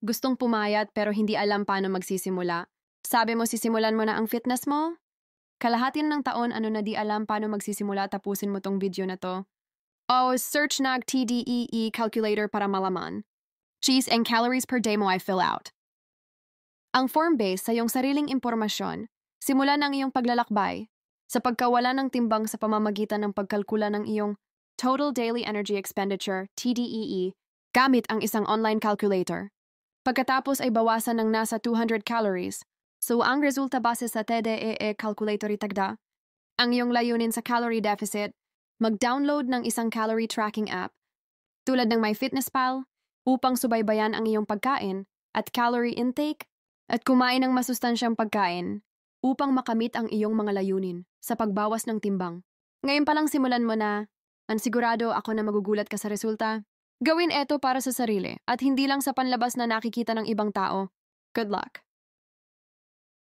Gustong pumayat pero hindi alam paano magsisimula. Sabi mo sisimulan mo na ang fitness mo? Kalahati ng taon ano na di alam paano magsisimula tapusin mo tong video na to. Oh, search nag TDEE calculator para malaman. Cheese and calories per day mo I fill out. Ang form base sa iyong sariling impormasyon, simulan ang iyong paglalakbay sa pagkawala ng timbang sa pamamagitan ng pagkalkula ng iyong Total Daily Energy Expenditure, TDEE, gamit ang isang online calculator. Pagkatapos ay bawasan ng nasa 200 calories. So ang resulta base sa TDEE calculator itagda. Ang iyong layunin sa calorie deficit, mag-download ng isang calorie tracking app tulad ng MyFitnessPal upang subaybayan ang iyong pagkain at calorie intake at kumain ng masustansyang pagkain upang makamit ang iyong mga layunin sa pagbawas ng timbang. Ngayon pa lang simulan mo na, ansigurado ako na magugulat ka sa resulta. Gawin ito para sa sarili at hindi lang sa panlabas na nakikita ng ibang tao. Good luck!